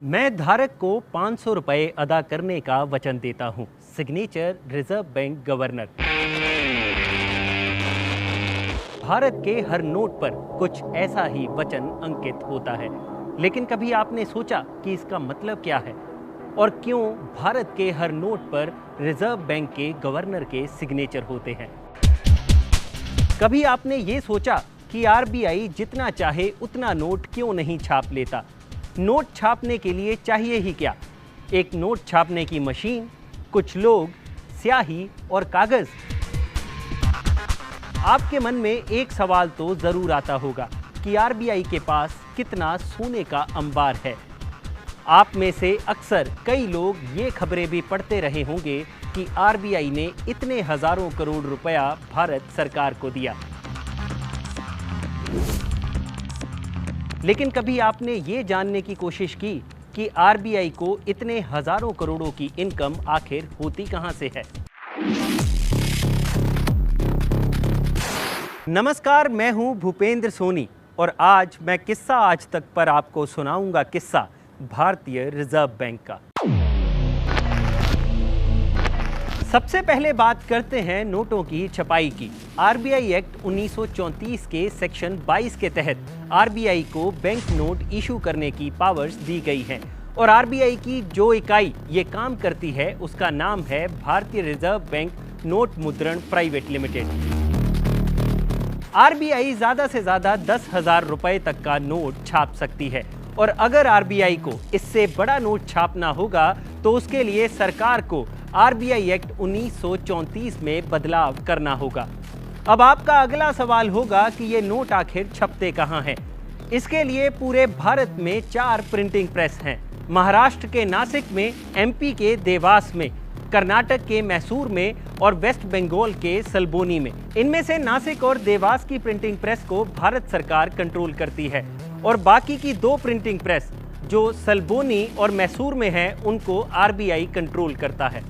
मैं धारक को 500 रुपए अदा करने का वचन देता हूं। Signature reserve bank governor. Bharat के हर नोट पर कुछ ऐसा ही वचन अंकित होता है, लेकिन कभी आपने सोचा कि इसका मतलब क्या है और क्यों भारत के हर नोट पर रिजर्व बैंक के गवर्नर के सिग्नेचर होते हैं? कभी आपने ये सोचा कि आरबीआई जितना चाहे उतना नोट क्यों नहीं छाप लेता? नोट छापने के लिए चाहिए ही क्या? एक नोट छापने की मशीन, कुछ लोग, स्याही और कागज। आपके मन में एक सवाल तो जरूर आता होगा कि आरबीआई के पास कितना सोने का अंबार है। आप में से अक्सर कई लोग ये खबरें भी पढ़ते रहे होंगे कि आरबीआई ने इतने हजारों करोड़ रुपया भारत सरकार को दिया। लेकिन कभी आपने ये जानने की कोशिश की कि आरबीआई को इतने हजारों करोड़ों की इनकम आखिर होती कहां से है? नमस्कार, मैं हूं भूपेंद्र सोनी और आज मैं किस्सा आज तक पर आपको सुनाऊंगा किस्सा भारतीय रिजर्व बैंक का। सबसे पहले बात करते हैं नोटों की छपाई की। आरबीआई एक्ट 1934 के सेक्शन 22 के तहत आरबीआई को बैंक नोट इशू करने की पावर्स दी गई हैं और आरबीआई की जो इकाई ये काम करती है उसका नाम है भारतीय रिजर्व बैंक नोट मुद्रण प्राइवेट लिमिटेड। आरबीआई ज्यादा से ज्यादा 10,000 रुपए तक का नोट छाप सकती है और अगर आरबीआई को इससे बड़ा नोट छापना होगा तो उसके लिए सरकार को आरबीआई एक्ट 1934 में बदलाव करना होगा। अब आपका अगला सवाल होगा कि ये नोट आखिर छपते कहां हैं? इसके लिए पूरे भारत में 4 प्रिंटिंग प्रेस हैं। महाराष्ट्र के नासिक में, एमपी के देवास में, कर्नाटक के मैसूर में और वेस्ट बंगाल के सल्बोनी में। इनमें से नासिक और देवास की प्रिंटिंग प्रेस को भारत सरकार कंट्रोल करती है और बाकी की 2 प्रिंटिंग प्रेस जो सल्बोनी और मैसूर में है उनको आरबीआई कंट्रोल करता है।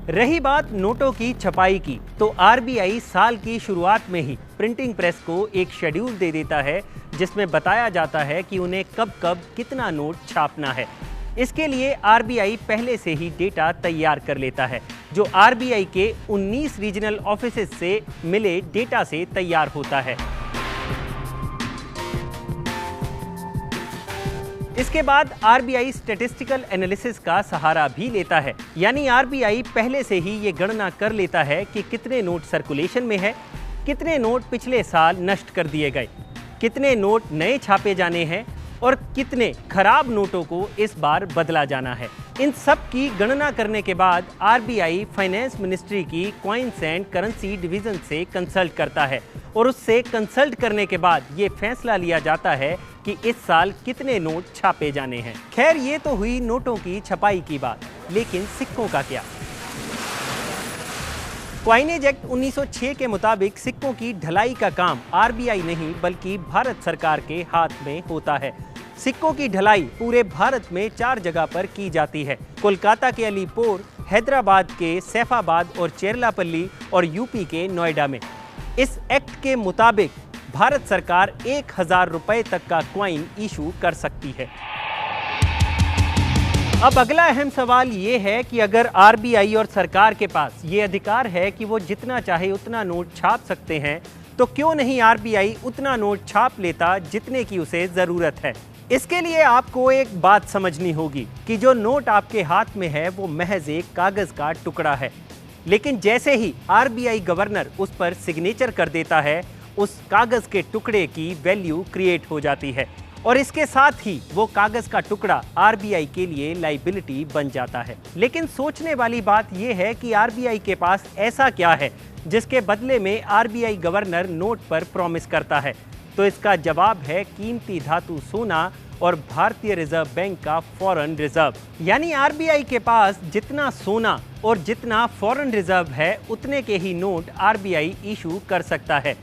रही बात नोटों की छपाई की, तो आरबीआई साल की शुरुआत में ही प्रिंटिंग प्रेस को एक शेड्यूल दे देता है जिसमें बताया जाता है कि उन्हें कब कब कितना नोट छापना है। इसके लिए आरबीआई पहले से ही डेटा तैयार कर लेता है जो आरबीआई के 19 रीजनल ऑफिसेज से मिले डेटा से तैयार होता है। इसके बाद आरबीआई स्टैटिस्टिकल एनालिसिस का सहारा भी लेता है, यानी आरबीआई पहले से ही ये गणना कर लेता है कि कितने नोट सर्कुलेशन में है, कितने नोट पिछले साल नष्ट कर दिए गए, कितने नोट नए छापे जाने हैं और कितने खराब नोटों को इस बार बदला जाना है। इन सब की गणना करने के बाद आरबीआई फाइनेंस मिनिस्ट्री की कॉइन्स एंड करेंसी डिवीजन से कंसल्ट करता है और उससे कंसल्ट करने के बाद ये फैसला लिया जाता है कि इस साल कितने नोट छापे जाने हैं। खैर, ये तो हुई नोटों की छपाई की बात, लेकिन सिक्कों का क्या? क्वाइनेज एक्ट 1906 के मुताबिक सिक्कों की ढलाई का काम आरबीआई नहीं बल्कि भारत सरकार के हाथ में होता है। सिक्कों की ढलाई पूरे भारत में 4 जगह पर की जाती है। कोलकाता के अलीपुर, हैदराबाद के सैफाबाद और चेरलापल्ली और यूपी के नोएडा में। इस एक्ट के मुताबिक भारत सरकार 1,000 रुपए तक का क्वाइन इशू कर सकती है। अब अगला अहम सवाल ये है कि अगर आरबीआई और सरकार के पास ये अधिकार है कि वो जितना चाहे उतना नोट छाप सकते हैं, तो क्यों नहीं आरबीआई उतना नोट छाप लेता जितने की उसे जरूरत है? इसके लिए आपको एक बात समझनी होगी कि जो नोट आपके हाथ में है वो महज एक कागज का टुकड़ा है, लेकिन जैसे ही आरबीआई गवर्नर उस पर सिग्नेचर कर देता है, उस कागज के टुकड़े की वैल्यू क्रिएट हो जाती है और इसके साथ ही वो कागज का टुकड़ा आरबीआई के लिए लायबिलिटी बन जाता है। लेकिन सोचने वाली बात यह है कि आरबीआई के पास ऐसा क्या है जिसके बदले में आरबीआई गवर्नर नोट पर प्रॉमिस करता है? तो इसका जवाब है कीमती धातु सोना और भारतीय रिजर्व बैंक का फॉरेन रिजर्व। यानी आरबीआई के पास जितना सोना और जितना फॉरेन रिजर्व है उतने के ही नोट आरबीआई इशू कर सकता है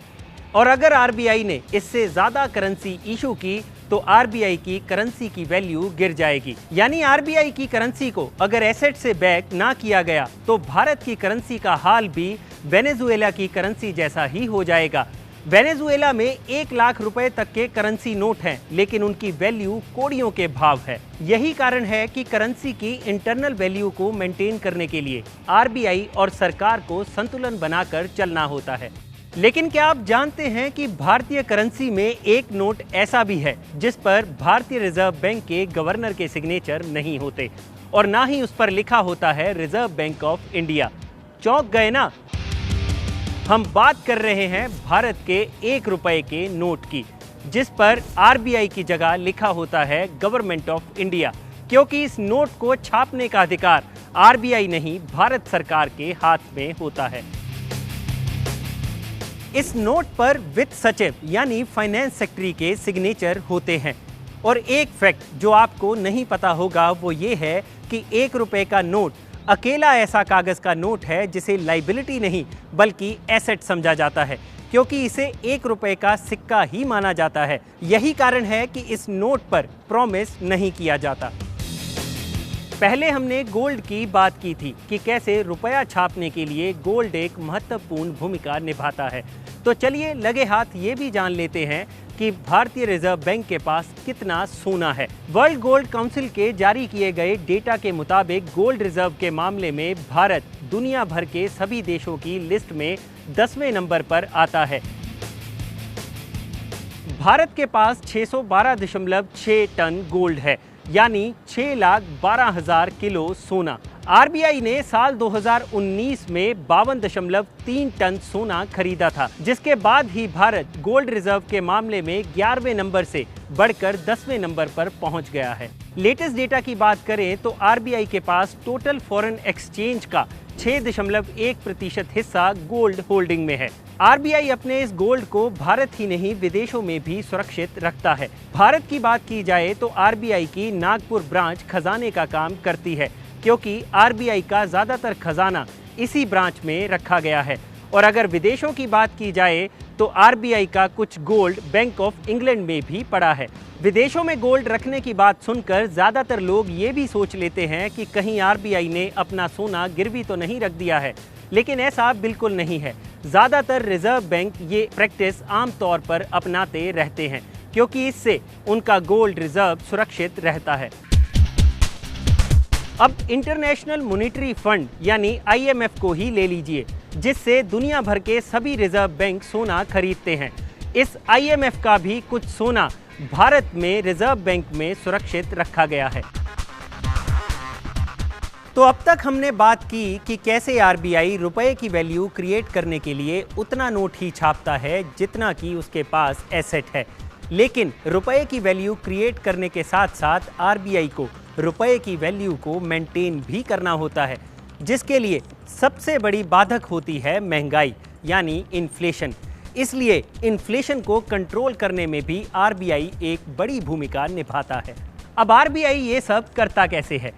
और अगर आरबीआई ने इससे ज्यादा करेंसी इशू की तो आरबीआई की करेंसी की वैल्यू गिर जाएगी। यानी आरबीआई की करेंसी को अगर एसेट से बैक ना किया गया तो भारत की करेंसी का हाल भी वेनेजुएला की करेंसी जैसा ही हो जाएगा। वेनेजुएला में 1 लाख रुपए तक के करेंसी नोट हैं, लेकिन उनकी वैल्यू कोड़ियों के भाव है। यही कारण है कि करेंसी की इंटरनल वैल्यू को मेंटेन करने के लिए आरबीआई और सरकार को संतुलन बनाकर चलना होता है। लेकिन क्या आप जानते हैं कि भारतीय करेंसी में एक नोट ऐसा भी है जिस पर भारतीय रिजर्व बैंक के गवर्नर के सिग्नेचर नहीं होते और ना ही उस पर लिखा होता है रिजर्व बैंक ऑफ इंडिया। चौंक गए ना? हम बात कर रहे हैं भारत के 1 रुपए के नोट की, जिस पर आरबीआई की जगह लिखा होता है गवर्नमेंट ऑफ इंडिया, क्योंकि इस नोट को छापने का अधिकार आरबीआई नहीं भारत सरकार के हाथ में होता है। इस नोट पर वित्त सचिव यानी फाइनेंस सेक्रेटरी के सिग्नेचर होते हैं। और एक फैक्ट जो आपको नहीं पता होगा वो ये है कि 1 रुपए का नोट अकेला ऐसा कागज का नोट है जिसे लाइबिलिटी नहीं बल्कि एसेट समझा जाता है, क्योंकि इसे 1 रुपए का सिक्का ही माना जाता है। यही कारण है कि इस नोट पर प्रॉमिस नहीं किया जाता। पहले हमने गोल्ड की बात की थी कि कैसे रुपया छापने के लिए गोल्ड एक महत्वपूर्ण भूमिका निभाता है। तो चलिए लगे हाथ ये भी जान लेते हैं कि भारतीय रिजर्व बैंक के पास कितना सोना है। वर्ल्ड गोल्ड काउंसिल के जारी किए गए डेटा के मुताबिक गोल्ड रिजर्व के मामले में भारत दुनिया भर के सभी देशों की लिस्ट में 10वें नंबर पर आता है। भारत के पास 612.6 टन गोल्ड है, यानी 6,12,000 किलो सोना। आरबीआई ने साल 2019 में 52.3 टन सोना खरीदा था, जिसके बाद ही भारत गोल्ड रिजर्व के मामले में 11वें नंबर से बढ़कर 10वें नंबर पर पहुंच गया है। लेटेस्ट डेटा की बात करें तो आरबीआई के पास टोटल फॉरेन एक्सचेंज का 6.1% हिस्सा गोल्ड होल्डिंग में है। आरबीआई अपने इस गोल्ड को भारत ही नहीं विदेशों में भी सुरक्षित रखता है। भारत की बात की जाए तो आरबीआई की नागपुर ब्रांच खजाने का काम करती है, क्योंकि आरबीआई का ज़्यादातर खजाना इसी ब्रांच में रखा गया है। और अगर विदेशों की बात की जाए तो आरबीआई का कुछ गोल्ड बैंक ऑफ इंग्लैंड में भी पड़ा है। विदेशों में गोल्ड रखने की बात सुनकर ज़्यादातर लोग ये भी सोच लेते हैं कि कहीं आरबीआई ने अपना सोना गिरवी तो नहीं रख दिया है, लेकिन ऐसा बिल्कुल नहीं है। ज़्यादातर रिजर्व बैंक ये प्रैक्टिस आमतौर पर अपनाते रहते हैं, क्योंकि इससे उनका गोल्ड रिजर्व सुरक्षित रहता है। अब इंटरनेशनल मॉनेटरी फंड यानी आईएमएफ को ही ले लीजिए, जिससे दुनिया भर के सभी रिजर्व बैंक सोना खरीदते हैं। इस आईएमएफ का भी कुछ सोना भारत में रिजर्व बैंक में सुरक्षित रखा गया है। तो अब तक हमने बात की कि कैसे आरबीआई रुपए की वैल्यू क्रिएट करने के लिए उतना नोट ही छापता है जितना कि उसके पास एसेट है। लेकिन रुपए की वैल्यू क्रिएट करने के साथ साथ आरबीआई को रुपए की वैल्यू को मेंटेन भी करना होता है, जिसके लिए सबसे बड़ी बाधक होती है महंगाई यानी इन्फ्लेशन। इसलिए इन्फ्लेशन को कंट्रोल करने में भी आरबीआई एक बड़ी भूमिका निभाता है। अब आरबीआई ये सब करता कैसे है?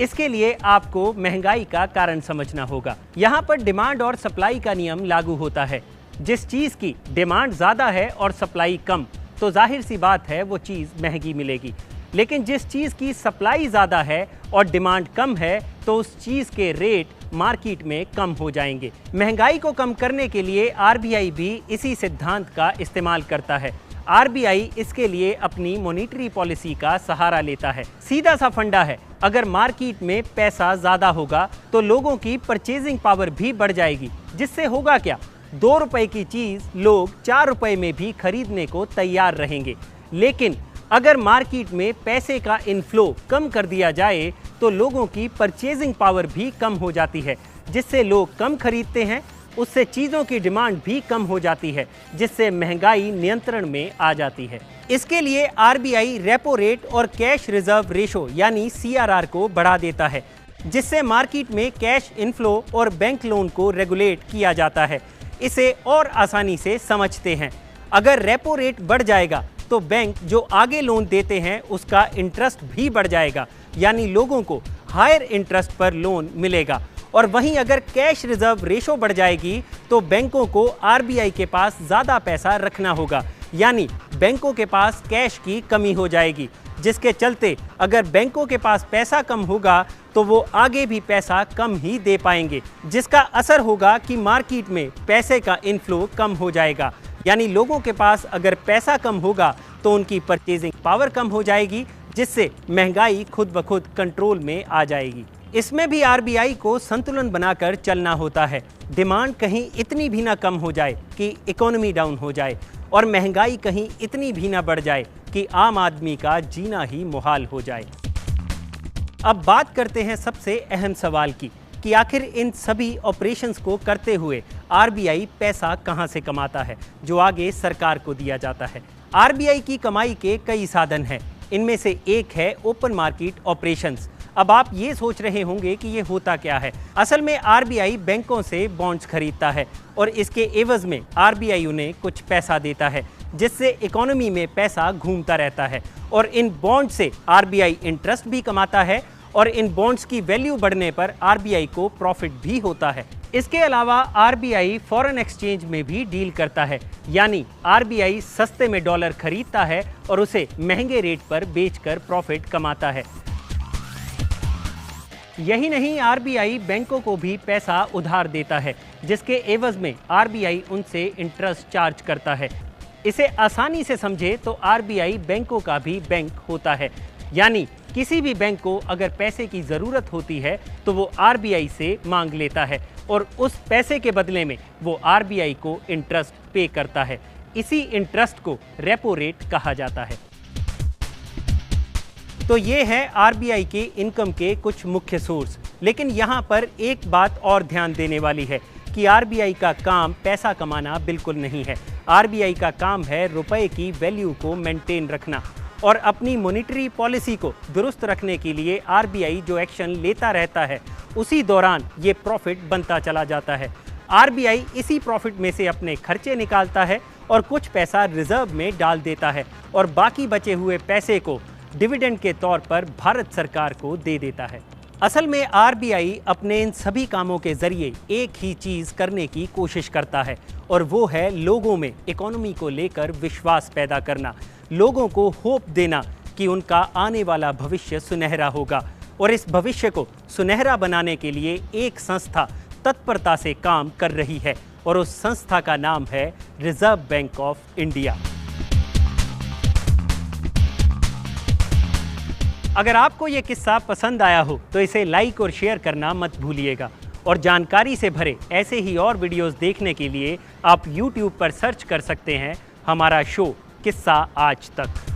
इसके लिए आपको महंगाई का कारण समझना होगा। यहाँ पर डिमांड और सप्लाई का नियम लागू होता है। जिस चीज़ की डिमांड ज़्यादा है और सप्लाई कम, तो जाहिर सी बात है वो चीज़ महंगी मिलेगी। लेकिन जिस चीज़ की सप्लाई ज़्यादा है और डिमांड कम है, तो उस चीज़ के रेट मार्केट में कम हो जाएंगे। महंगाई को कम करने के लिए आरबीआई भी इसी सिद्धांत का इस्तेमाल करता है। आरबीआई इसके लिए अपनी मॉनेटरी पॉलिसी का सहारा लेता है। सीधा सा फंडा है, अगर मार्केट में पैसा ज़्यादा होगा तो लोगों की परचेजिंग पावर भी बढ़ जाएगी, जिससे होगा क्या? 2 रुपए की चीज़ लोग 4 रुपए में भी खरीदने को तैयार रहेंगे। लेकिन अगर मार्केट में पैसे का इनफ्लो कम कर दिया जाए तो लोगों की परचेजिंग पावर भी कम हो जाती है, जिससे लोग कम खरीदते हैं, उससे चीज़ों की डिमांड भी कम हो जाती है, जिससे महंगाई नियंत्रण में आ जाती है। इसके लिए आरबीआई रेपो रेट और कैश रिजर्व रेशो यानी सीआरआर को बढ़ा देता है, जिससे मार्केट में कैश इनफ्लो और बैंक लोन को रेगुलेट किया जाता है। इसे और आसानी से समझते हैं, अगर रेपो रेट बढ़ जाएगा तो बैंक जो आगे लोन देते हैं उसका इंटरेस्ट भी बढ़ जाएगा, यानी लोगों को हायर इंटरेस्ट पर लोन मिलेगा। और वहीं अगर कैश रिजर्व रेशो बढ़ जाएगी तो बैंकों को आरबीआई के पास ज़्यादा पैसा रखना होगा, यानी बैंकों के पास कैश की कमी हो जाएगी, जिसके चलते अगर बैंकों के पास पैसा कम होगा तो वो आगे भी पैसा कम ही दे पाएंगे, जिसका असर होगा कि मार्केट में पैसे का इनफ्लो कम हो जाएगा। यानी लोगों के पास अगर पैसा कम होगा तो उनकी परचेजिंग पावर कम हो जाएगी, जिससे महंगाई खुद ब खुद कंट्रोल में आ जाएगी। इसमें भी आरबीआई को संतुलन बनाकर चलना होता है। डिमांड कहीं इतनी भी ना कम हो जाए कि इकोनॉमी डाउन हो जाए और महंगाई कहीं इतनी भी ना बढ़ जाए कि आम आदमी का जीना ही मुहाल हो जाए। अब बात करते हैं सबसे अहम सवाल की कि आखिर इन सभी ऑपरेशंस को करते हुए आरबीआई पैसा कहां से कमाता है, जो आगे सरकार को दिया जाता है। आरबीआई की कमाई के कई साधन हैं। इनमें से एक है ओपन मार्केट ऑपरेशंस। अब आप ये सोच रहे होंगे कि ये होता क्या है। असल में आरबीआई बैंकों से बॉन्ड्स खरीदता है और इसके एवज में आरबीआई उन्हें कुछ पैसा देता है, जिससे इकोनॉमी में पैसा घूमता रहता है और इन बॉन्ड से आरबीआई इंटरेस्ट भी कमाता है और इन बॉन्ड्स की वैल्यू बढ़ने पर आरबीआई को प्रॉफिट भी होता है। इसके अलावा आरबीआई फॉरेन एक्सचेंज में भी डील करता है, यानी आरबीआई सस्ते में डॉलर खरीदता है और उसे महंगे रेट पर बेचकर प्रॉफिट कमाता है। यही नहीं, आरबीआई बैंकों को भी पैसा उधार देता है, जिसके एवज में आरबीआई उनसे इंटरेस्ट चार्ज करता है। इसे आसानी से समझे तो आरबीआई बैंकों का भी बैंक होता है, यानी किसी भी बैंक को अगर पैसे की ज़रूरत होती है तो वो आरबीआई से मांग लेता है और उस पैसे के बदले में वो आरबीआई को इंटरेस्ट पे करता है। इसी इंटरेस्ट को रेपो रेट कहा जाता है। तो ये है आरबीआई के इनकम के कुछ मुख्य सोर्स। लेकिन यहाँ पर एक बात और ध्यान देने वाली है कि आरबीआई का काम पैसा कमाना बिल्कुल नहीं है। आरबीआई का काम है रुपए की वैल्यू को मेंटेन रखना और अपनी मॉनेटरी पॉलिसी को दुरुस्त रखने के लिए आरबीआई जो एक्शन लेता रहता है उसी दौरान ये प्रॉफिट बनता चला जाता है। आरबीआई इसी प्रॉफिट में से अपने खर्चे निकालता है और कुछ पैसा रिजर्व में डाल देता है और बाकी बचे हुए पैसे को डिविडेंड के तौर पर भारत सरकार को दे देता है। असल में आरबीआई अपने इन सभी कामों के जरिए एक ही चीज़ करने की कोशिश करता है और वो है लोगों में इकोनॉमी को लेकर विश्वास पैदा करना, लोगों को होप देना कि उनका आने वाला भविष्य सुनहरा होगा। और इस भविष्य को सुनहरा बनाने के लिए एक संस्था तत्परता से काम कर रही है और उस संस्था का नाम है रिजर्व बैंक ऑफ इंडिया। अगर आपको ये किस्सा पसंद आया हो तो इसे लाइक और शेयर करना मत भूलिएगा और जानकारी से भरे ऐसे ही और वीडियोस देखने के लिए आप YouTube पर सर्च कर सकते हैं हमारा शो किस्सा आज तक।